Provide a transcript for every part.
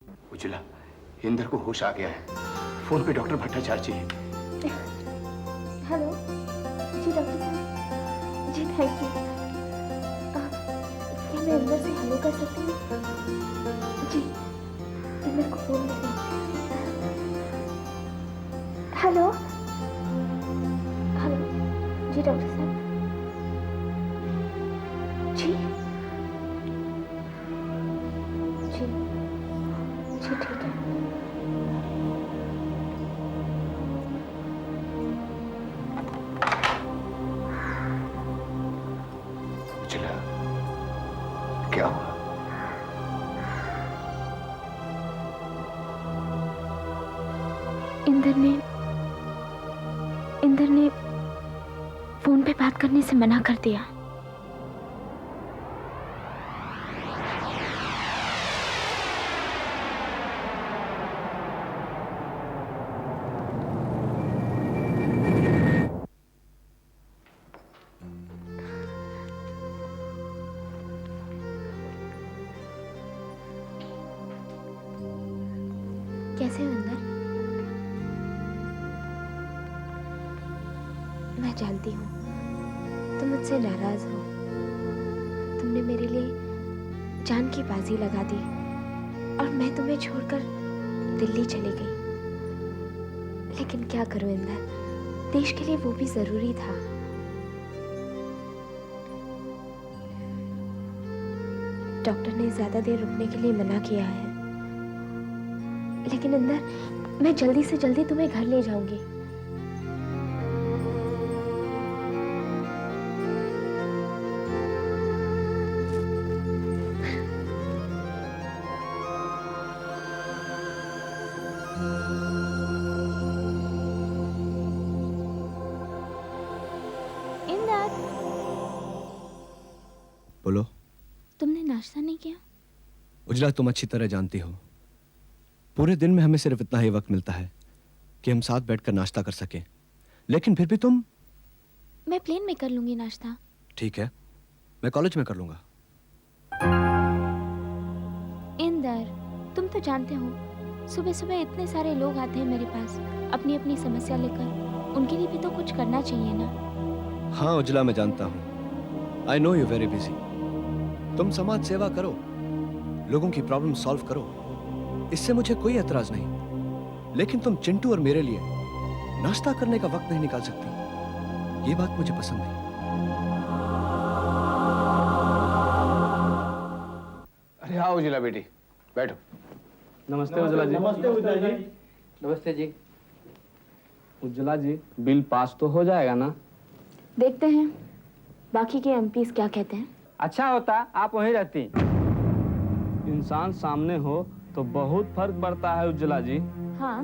उजला, इंदर को होश आ गया है। फोन पे डॉक्टर भट्टाचार्य जी। हेलो जी डॉक्टर साहब जी, थैंक यू। क्या मैं इंदर से हेलो कर सकती हूँ? जी, इंदर को फोन करें। हेलो हेलो जी डॉक्टर साहब जी जी जी, ठीक है। उजला, क्या हुआ? इंदर ने फोन पे बात करने से मना कर दिया। कैसे हो इंदर? मैं जानती हूँ तुम मुझसे नाराज हो। तुमने मेरे लिए जान की बाजी लगा दी और मैं तुम्हें छोड़कर दिल्ली चली गई। लेकिन क्या करूं इंदर, देश के लिए वो भी जरूरी था। डॉक्टर ने ज्यादा देर रुकने के लिए मना किया है। लेकिन इंदर, मैं जल्दी से जल्दी तुम्हें घर ले जाऊंगी। इंदर, बोलो। तुमने नाश्ता नहीं किया? उजला, तुम अच्छी तरह जानती हो पूरे दिन में हमें सिर्फ इतना ही वक्त मिलता है कि हम साथ बैठकर नाश्ता कर सकें। लेकिन फिर भी तुम। मैं प्लेन में कर लूंगी नाश्ता। ठीक है, मैं कॉलेज में कर लूंगा। इंदर, तुम तो जानते हो सुबह सुबह इतने सारे लोग आते हैं मेरे पास अपनी अपनी समस्या लेकर। उनके लिए भी तो कुछ करना चाहिए ना। हाँ उजला, मैं जानता हूं। I know you very busy. तुम समाज सेवा करो, लोगों की प्रॉब्लम सॉल्व करो, इससे मुझे कोई एतराज नहीं। लेकिन तुम चिंटू और मेरे लिए नाश्ता करने का वक्त नहीं निकाल सकती। ये बात मुझे पसंद नहीं। अरे हाँ उजला बेटी, बैठो। नमस्ते उज्ज्वला जी। नमस्ते उज्ज्वला जी। नमस्ते जी। उज्ज्वला जी, बिल पास तो हो जाएगा ना? देखते हैं बाकी के एमपीस क्या कहते हैं। अच्छा होता आप वहीं रहती। इंसान सामने हो तो बहुत फर्क पड़ता है उज्ज्वला जी। हाँ,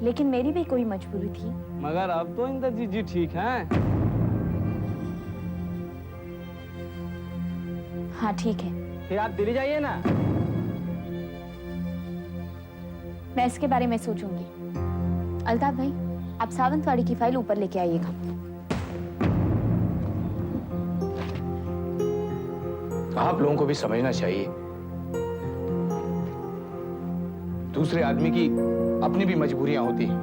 लेकिन मेरी भी कोई मजबूरी थी। मगर अब तो इंदर जी ठीक हैं। हाँ ठीक है, फिर आप दिल्ली जाइए ना। मैं इसके बारे में सोचूंगी। अल्ताफ भाई, आप सावंतवाड़ी की फाइल ऊपर लेके आइएगा। आप लोगों को भी समझना चाहिए, दूसरे आदमी की अपनी भी मजबूरियां होती हैं।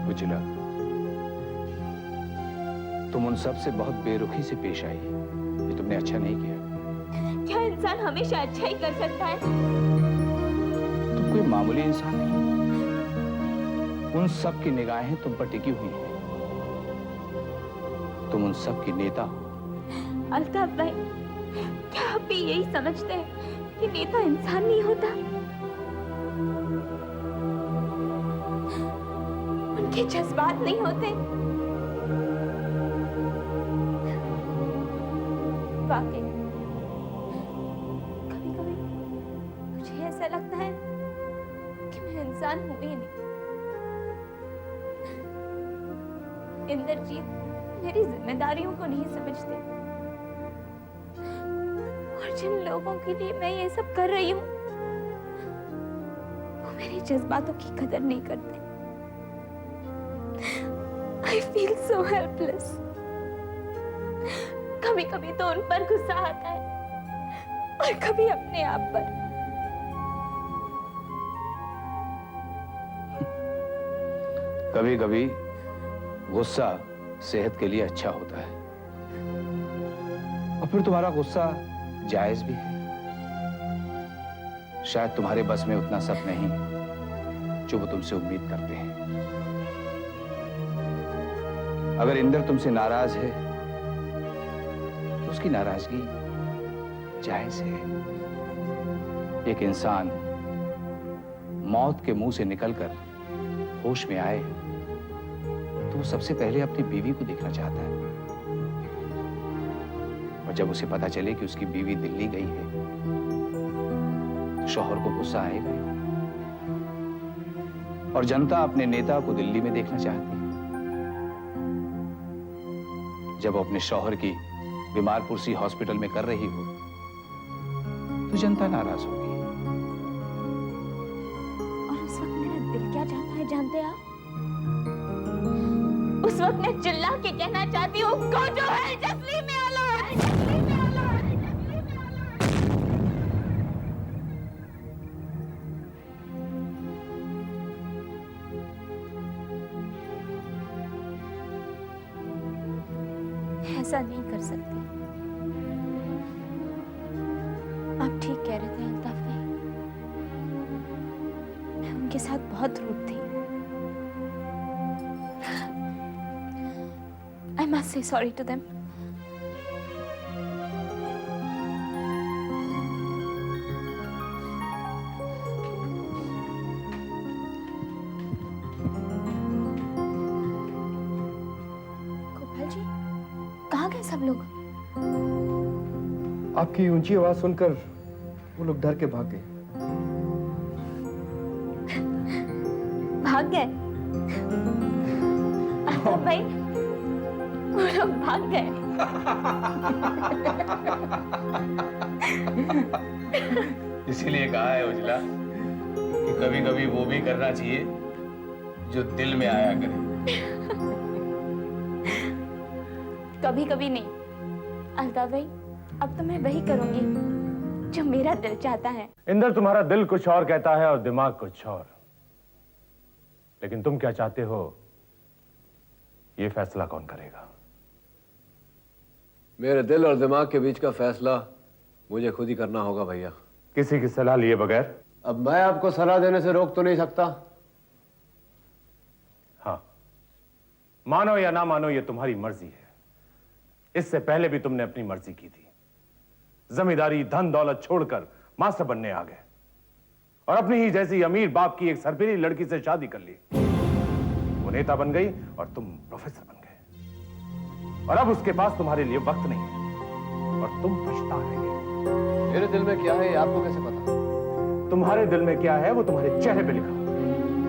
उजला, तुम उन सब से बहुत बेरुखी से पेश आई। ये तुमने अच्छा नहीं किया। क्या इंसान हमेशा अच्छा ही कर सकता है? तुम कोई मामूली इंसान नहीं, उन सब की निगाहें तुम पर टिकी हुई हैं। तुम उन सब की नेता हो। अल्ताफ भाई, क्या आप भी यही समझते हैं कि नेता इंसान नहीं होता? उनके जज्बात नहीं होते? वाकई कभी कभी मुझे ऐसा लगता है कि मैं इंसान हूं ही नहीं। इंद्रजीत मेरी जिम्मेदारियों को नहीं समझते और जिन लोगों के लिए मैं ये सब कर रही हूँ मेरे जज्बातों की कदर नहीं करते। I feel so helpless. कभी कभी तो उन पर गुस्सा आता है और कभी अपने आप पर। कभी कभी गुस्सा सेहत के लिए अच्छा होता है, और फिर तुम्हारा गुस्सा जायज भी है। शायद तुम्हारे बस में उतना सब नहीं जो वो तुमसे उम्मीद करते हैं। अगर इंदर तुमसे नाराज है तो उसकी नाराजगी जायज है। एक इंसान मौत के मुंह से निकलकर होश में आए तो वो सबसे पहले अपनी बीवी को देखना चाहता है, और जब उसे पता चले कि उसकी बीवी दिल्ली गई है तो शौहर को गुस्सा आएगा ही। और जनता अपने नेता को दिल्ली में देखना चाहती है। जब वो अपने शौहर की बीमार पुरसी हॉस्पिटल में कर रही हो तो जनता नाराज होगी। और उस वक्त मेरा दिल क्या चाहता है जानते आप? उस वक्त मैं चिल्ला के कहना चाहती हूँ, go to hell, just leave me alone, just leave me alone, just leave me alone. ऐसा नहीं कर सकती। आप ठीक कह रहे थे अल्ताफ भाई, मैं उनके साथ बहुत रूड थी। I must say sorry to them. Gopal ji, कहाँ गए सब लोग? आपकी ऊंची आवाज सुनकर वो लोग डर के भाग गए। भाग गए? अल्ताफ भाई, वो लोग भाग गए। इसीलिए कहा है उजला कि कभी कभी वो भी करना चाहिए जो दिल में आया करे। कभी कभी नहीं अल्ताफ भाई, अब तो मैं वही करूंगी जो मेरा दिल चाहता है। इंदर, तुम्हारा दिल कुछ और कहता है और दिमाग कुछ और, लेकिन तुम क्या चाहते हो ये फैसला कौन करेगा? मेरे दिल और दिमाग के बीच का फैसला मुझे खुद ही करना होगा भैया। किसी की सलाह लिए बगैर? अब मैं आपको सलाह देने से रोक तो नहीं सकता। हाँ, मानो या ना मानो ये तुम्हारी मर्जी है। इससे पहले भी तुमने अपनी मर्जी की थी। जमींदारी, धन दौलत छोड़कर मास्टर बनने आ गए और अपनी ही जैसी अमीर बाप की एक सरपीरी लड़की से शादी कर ली। वो नेता बन गई और तुम प्रोफेसर बन गए, और अब उसके पास तुम्हारे लिए वक्त नहीं है और तुम पछता रहे। मेरे दिल में क्या है ये आपको कैसे पता? तुम्हारे दिल में क्या है वो तुम्हारे चेहरे पे लिखा हुआ है।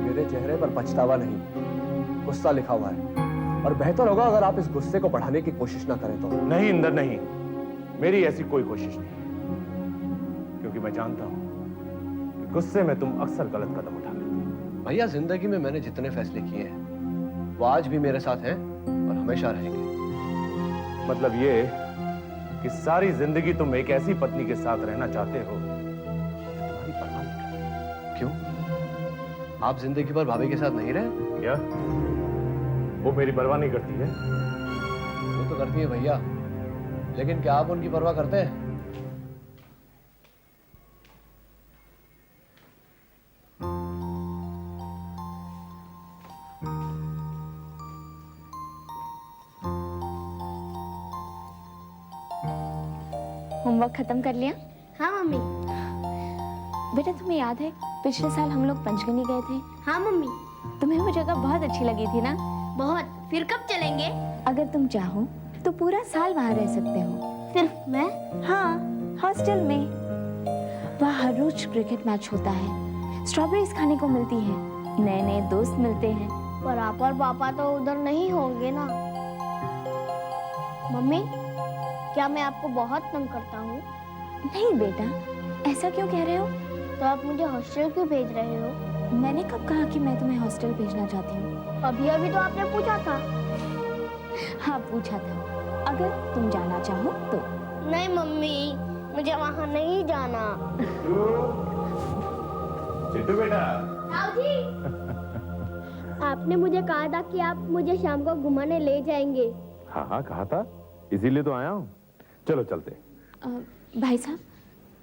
मेरे चेहरे पर पछतावा नहीं, गुस्सा लिखा हुआ है, और बेहतर होगा अगर आप इस गुस्से को बढ़ाने की कोशिश ना करें तो। नहीं इंदर, नहीं, मेरी ऐसी कोई कोशिश नहीं है, क्योंकि मैं जानता हूं कि गुस्से में तुम अक्सर गलत कदम उठा लेते हो। भैया, जिंदगी में मैंने जितने फैसले किए हैं वो आज भी मेरे साथ हैं और हमेशा रहेंगे। मतलब ये कि सारी जिंदगी तुम एक ऐसी पत्नी के साथ रहना चाहते हो जो तुम्हारी परवाह नहीं करती। क्यों? आप जिंदगी भर भाभी के साथ नहीं रहे? क्या वो मेरी परवाह नहीं करती है? वो तो करती है भैया, लेकिन क्या आप उनकी परवाह करते हैं? होमवर्क खत्म कर लिया? हाँ मम्मी। बेटा, तुम्हें याद है पिछले साल हम लोग पंचगनी गए थे? हाँ मम्मी, तुम्हें वो जगह बहुत अच्छी लगी थी ना? बहुत। फिर कब चलेंगे? अगर तुम चाहो तो पूरा साल वहाँ रह सकते हो। सिर्फ मैं? हाँ, हॉस्टल में। वहाँ हर रोज क्रिकेट मैच होता है, स्ट्रॉबेरीज खाने को मिलती है, नए नए दोस्त मिलते हैं। पर आप और पापा तो उधर नहीं होंगे ना। मम्मी, क्या मैं आपको बहुत तंग करता हूँ? नहीं बेटा, ऐसा क्यों कह रहे हो? तो आप मुझे हॉस्टल क्यों भेज रहे हो? मैंने कब कहा कि मैं तुम्हें हॉस्टल भेजना चाहती हूँ? अभी अभी तो आपने पूछा था। हाँ पूछा था, अगर तुम जाना चाहो तो। नहीं मम्मी, मुझे वहाँ नहीं जाना। चिट्टू बेटा। आपने मुझे कहा था कि आप मुझे शाम को घुमाने ले जाएंगे। हाँ हाँ कहा था, इसीलिए तो आया हूँ। चलो चलते। भाई साहब,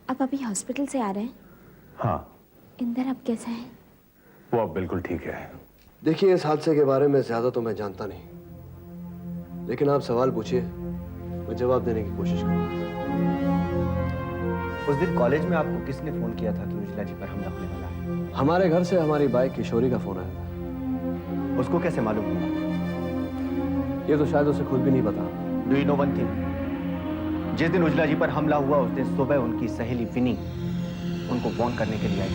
आप अभी हॉस्पिटल से आ रहे हैं? हाँ। इंदर अब कैसा है? वो अब बिल्कुल ठीक है। देखिए, इस हादसे के बारे में ज्यादा तो मैं जानता नहीं, लेकिन आप सवाल पूछिए, मैं जवाब देने की कोशिश करूंगा। उस दिन कॉलेज में आपको किसने फोन किया था कि उजला जी पर हमला होने वाला है? हमारे घर से हमारी बाइक किशोरी का फोन आया था। उसको कैसे मालूम हुआ? ये तो शायद उसे खुद भी नहीं पता। Do you know one thing? जिस दिन उजला जी पर हमला हुआ उस दिन सुबह उनकी सहेली विनी उनको फोन करने के लिए आई।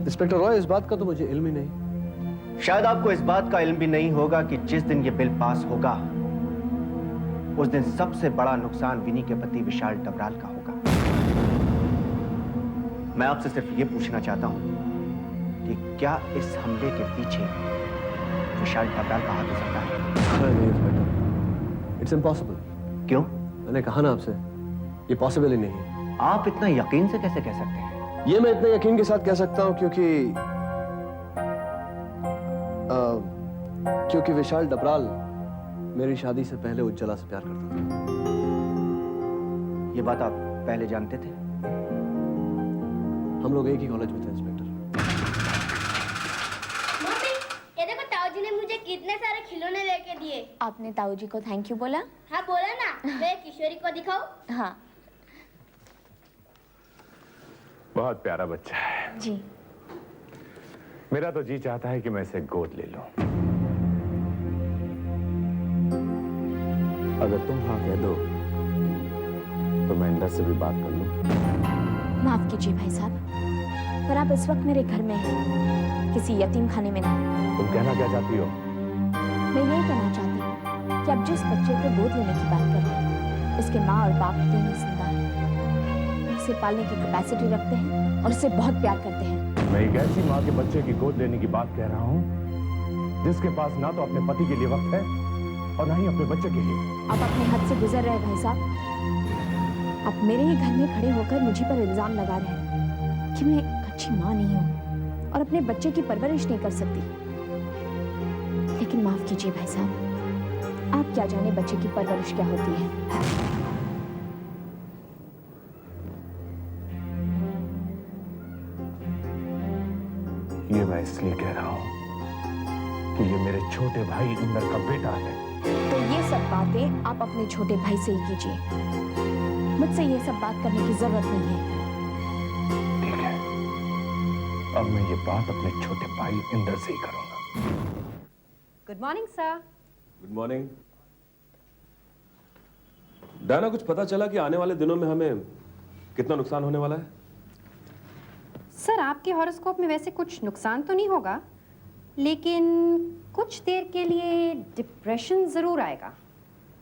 इंस्पेक्टर रॉय, इस बात का तो मुझे इल्म ही नहीं। शायद आपको इस बात का इल्म भी नहीं होगा कि जिस दिन ये बिल पास होगा उस दिन सबसे बड़ा नुकसान विनी के पति विशाल डबराल का होगा। मैं आपसे सिर्फ ये पूछना चाहता हूं कि क्या इस हमले के पीछे विशाल डबराल का हाथ हो सकता है? नहीं इंस्पेक्टर, इट्स इम्पॉसिबल। क्यों? मैंने कहा ना आपसे, ये पॉसिबल ही नहीं है। आप इतना यकीन से कैसे कह सकते हैं? ये मैं इतने यकीन के साथ कह सकता हूं क्योंकि विशाल डबराल मेरी शादी से पहले उज्ज्वला से प्यार करता था। ये बात आप पहले जानते थे? हम लोग एक ही कॉलेज में थे इंस्पेक्टर। मम्मी, ये देखो ताऊ जी ने मुझे कितने सारे खिलौने लेके दिए। आपने ताऊ जी को थैंक यू बोला? हाँ बोला ना। मैं किशोरी को दिखाऊं? हाँ बहुत प्यारा बच्चा है। जी। मेरा तो जी चाहता है कि मैं इसे गोद ले लूं। अगर तुम हाँ कह दो तो मैं इंदर से भी बात कर लूं। माफ कीजिए भाई साहब, पर आप इस वक्त मेरे घर में हैं, किसी यतीम खाने में नहीं। तुम कहना क्या चाहती हो? मैं ये कहना चाहती हूँ कि आप जिस बच्चे को गोद लेने की बात कर रहे हैं, इसके माँ और बाप दोनों जिंदा हैं, उसे पालने की कैपेसिटी रखते हैं और उससे बहुत प्यार करते हैं। मैं एक ऐसी माँ के बच्चे की गोद लेने की बात कह रहा हूँ जिसके पास ना तो अपने पति के लिए वक्त है और ना ही अपने बच्चे के लिए। आप अपने हद से गुजर रहे हैं भाई साहब। आप मेरे ही घर में खड़े होकर मुझे पर इल्जाम लगा रहे हैं कि मैं एक अच्छी माँ नहीं हूँ और अपने बच्चे की परवरिश नहीं कर सकती। लेकिन माफ कीजिए भाई साहब, आप क्या जाने बच्चे की परवरिश क्या होती है। ये मैं इसलिए कह रहा हूँ कि ये मेरे छोटे भाई इंदर का बेटा है। तो ये सब बातें आप अपने छोटे भाई से ही कीजिए, मुझसे ये सब बात करने की जरूरत नहीं है। ठीक है, अब मैं ये बात अपने छोटे भाई इंदर से ही करूंगा। Good morning sir. Good morning. Diana, कुछ पता चला कि आने वाले दिनों में हमें कितना नुकसान होने वाला है? सर, आपके हॉरोस्कोप में वैसे कुछ नुकसान तो नहीं होगा, लेकिन कुछ देर के लिए डिप्रेशन जरूर आएगा।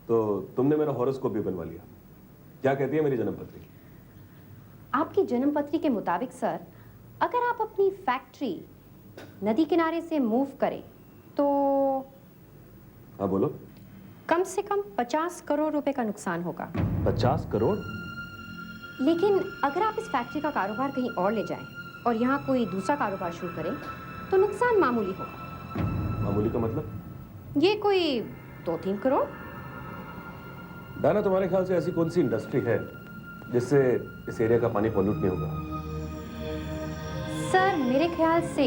तो तुमने मेरा हॉरोस्कोप भी बनवा लिया। क्या कहती है मेरी जन्मपत्री? आपकी जन्मपत्री के मुताबिक सर, अगर आप अपनी फैक्ट्री नदी किनारे से मूव करें तो हाँ बोलो। कम से कम 50 करोड़ रुपए का नुकसान होगा। 50 करोड़? लेकिन अगर आप इस फैक्ट्री का कारोबार कहीं और ले जाएं और यहाँ कोई दूसरा कारोबार शुरू करें तो नुकसान मामूली होगा। मामूली का मतलब? ये कोई 2-3 करोड़। डायना, तुम्हारे ख्याल से ऐसी कौन सी इंडस्ट्री है जिससे इस एरिया का पानी पॉल्यूट नहीं होगा? सर, मेरे ख्याल से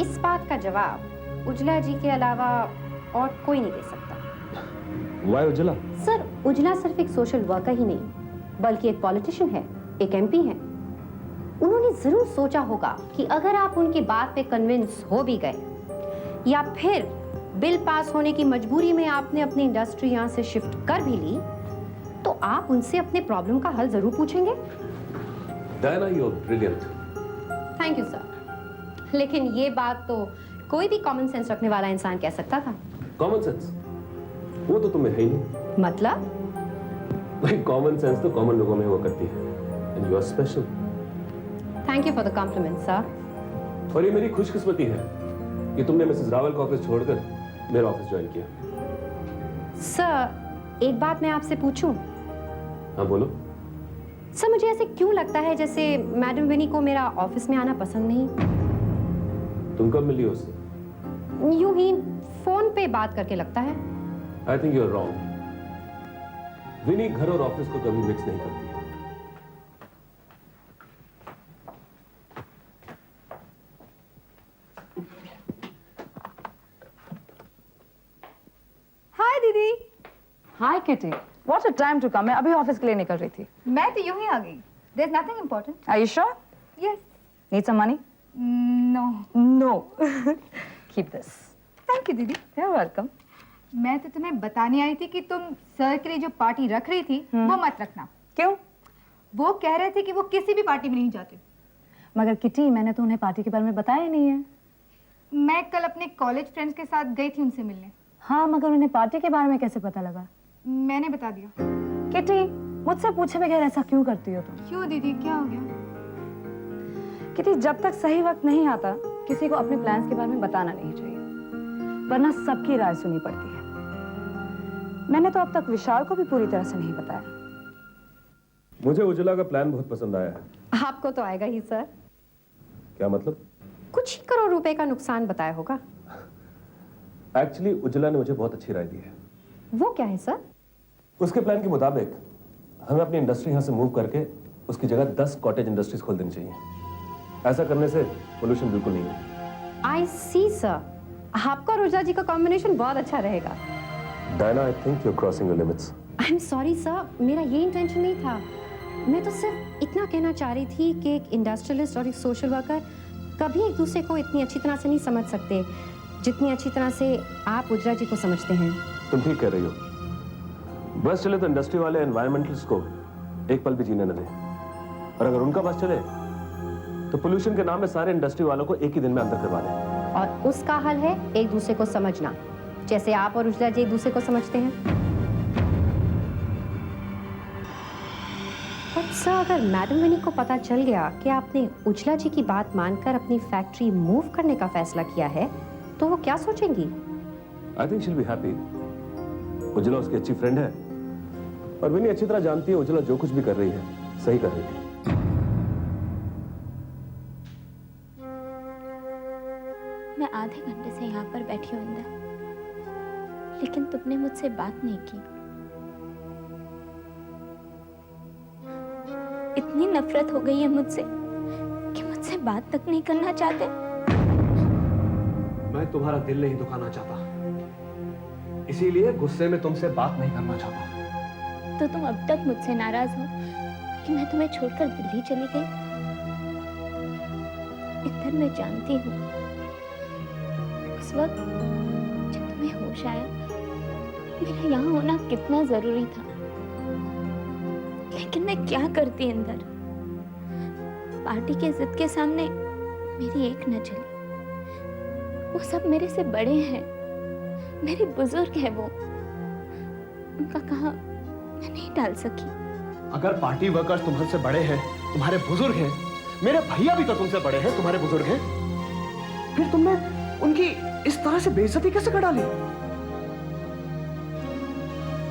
इस बात का जवाब उजला जी के अलावा और कोई नहीं दे सकता। वाई उजला? सर, उजला सिर्फ एक सोशल वर्कर ही नहीं, बल्कि एक पॉलिटिशियन है, एक एमपी है। उन्होंने जरूर सोचा होगा कि अगर आप उनकी बात पे कन्विंस हो भी गए या फिर बिल पास होने की मजबूरी में आपने अपनी इंडस्ट्री यहाँ से शिफ्ट कर भी ली, तो आप उनसे अपने प्रॉब्लम का हल जरूर पूछेंगे। Diana, you are brilliant. Thank you sir. लेकिन ये बात तो कोई भी कॉमन सेंस रखने वाला इंसान कह सकता था। Common sense? वो तो तुम्हें है ही नहीं। मतलब? भाई, कॉमन सेंस तो कॉमन लोगों में हुआ करती है, and you are special. Thank you for the compliment sir. और ये मेरी खुशकिस्मती है कि तुमने मिसेस रावल का ऑफिस छोड़कर मेरा ऑफिस ज्वाइन किया। सर एक बात मैं आपसे पूछूं? हाँ बोलो। सर मुझे ऐसे क्यों लगता है जैसे मैडम विनी को मेरा ऑफिस में आना पसंद नहीं? तुम कब मिली उससे? यूं ही फोन पे बात करके लगता है। I think you are wrong. Vini घर और ऑफिस को कभी मिक्स नहीं करती। हाय दीदी। Hi Kitty, what a time to come. मैं अभी ऑफिस के लिए निकल रही थी। मैं तो यूं ही आ गई। There's nothing important. Are you sure? Yes. Need some money? No. No. Keep this. Thank you दीदी। You're welcome. मैं तो तुम्हें बताने आई थी कि तुम सर के लिए जो पार्टी रख रही थी वो मत रखना। क्यों? वो कह रहे थे कि वो किसी भी पार्टी में नहीं जाते। मगर किटी, मैंने तो उन्हें पार्टी के बारे में बताया नहीं है। मैं कल अपने कॉलेज फ्रेंड्स के साथ गई थी उनसे मिलने। हाँ, मगर उन्हें पार्टी के बारे में कैसे पता लगा? मैंने बता दिया। किटी, मुझसे पूछे बगैर ऐसा क्यों करती हो तुम? क्यों दीदी, क्या हो गया? किटी, जब तक सही वक्त नहीं आता किसी को अपने प्लान्स के बारे में बताना नहीं चाहिए, वरना सबकी राय सुननी पड़ती है। मैंने तो अब तक विशाल को भी पूरी तरह से नहीं बताया। मुझे उज्ज्वला का प्लान बहुत पसंद आया है। आपको तो आएगा ही सर। क्या मतलब? कुछ ही करोड़ रुपए का नुकसान बताया होगा। एक्चुअली उज्ज्वला ने मुझे बहुत अच्छी राय दी है। वो क्या है सर? उसके प्लान के मुताबिक हमें अपनी इंडस्ट्री यहाँ से मूव करके उसकी जगह 10 कॉटेज इंडस्ट्रीज खोल देनी चाहिए। ऐसा करने से पोल्यूशन बिल्कुल नहीं होगा। आई सी सर, आपका और उज्ज्वला जी का कॉम्बिनेशन बहुत अच्छा रहेगा। Diana, I think you are crossing your limits. I am sorry sir, मेरा ये इंटेंशन नहीं था। मैं तो सिर्फ इतना कहना चाह रही थी कि एक इंडस्ट्रियलिस्ट और एक सोशल वर्कर कभी एक दूसरे को इतनी अच्छी तरह से नहीं समझ सकते जितनी अच्छी तरह से आप उज्ज्वला जी को समझते हैं। तुम ठीक कह रही हो। बस चले तो इंडस्ट्री वाले एनवायरमेंटलिस्ट को एक पल भी जीने न दें, और अगर उनका बस चले तो पोल्यूशन के नाम में सारे इंडस्ट्री वालों को एक ही दिन में अंदर करवा दें। और उसका हल है एक दूसरे को समझना, जैसे आप और उज्ज्वला जी एक दूसरे को समझते हैं। पर सर, अगर मैडम विनी को पता चल गया कि आपने उज्ज्वला जी की बात मानकर अपनी फैक्ट्री मूव करने का फैसला किया है, तो वो क्या सोचेंगी? I think she will be happy. Ujjwala उसकी अच्छी फ्रेंड है और विनी अच्छी तरह जानती है उज्ज्वला जो कुछ भी कर रही है सही कर रही है। मैं आधे घंटे से यहाँ पर बैठी हूँ इंदर, लेकिन तुमने मुझसे बात नहीं की। इतनी नफरत हो गई है मुझसे कि मुझसे बात तक नहीं करना चाहते। मैं तुम्हारा दिल नहीं दुखाना चाहता, इसीलिए गुस्से में तुमसे बात नहीं करना चाहता। तो तुम अब तक मुझसे नाराज हो कि मैं तुम्हें छोड़कर दिल्ली चली गई? इंदर, मैं जानती हूँ उस वक्त जब तुम्हें होश आया मेरा यहाँ होना कितना जरूरी था, लेकिन मैं क्या करती इंदर। पार्टी के जिद के सामने मेरी एक न चली। वो सब मेरे से बड़े हैं, मेरे बुजुर्ग हैं। वो उनका कहा मैं नहीं डाल सकी। अगर पार्टी वर्कर्स तुमसे बड़े हैं, तुम्हारे बुजुर्ग हैं, मेरे भैया भी तो तुमसे बड़े हैं, तुम्हारे बुजुर्ग हैं, फिर तुमने उनकी इस तरह से बेइज्जती कैसे कर डाली?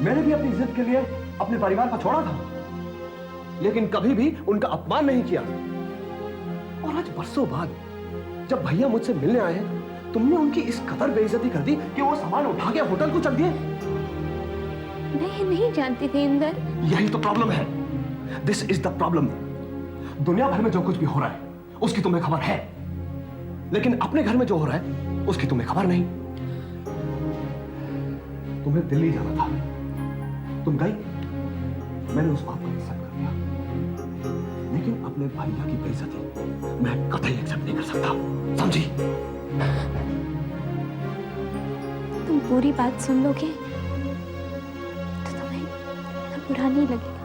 मैंने भी अपनी इज्जत के लिए अपने परिवार को छोड़ा था, लेकिन कभी भी उनका अपमान नहीं किया। और आज बरसों बाद जब भैया मुझसे मिलने आए हैं, तुमने उनकी इस कदर बेइज्जती कर दी कि वो सामान उठा के होटल को चल दिए। मैं नहीं जानती थी इंदर। यही तो प्रॉब्लम है। This is the problem. दुनिया भर में जो कुछ भी हो रहा है उसकी तुम्हें खबर है, लेकिन अपने घर में जो हो रहा है उसकी तुम्हें खबर नहीं। तुम्हें दिल्ली जाना था, तुम गई, मैंने उस बात को एक्सेप्ट कर लिया, लेकिन अपने भैया की बेइज्जती मैं कतई एक्सेप्ट नहीं कर सकता, समझी? तुम पूरी बात सुन लोगे तो तुम्हें बुरा नहीं लगेगा।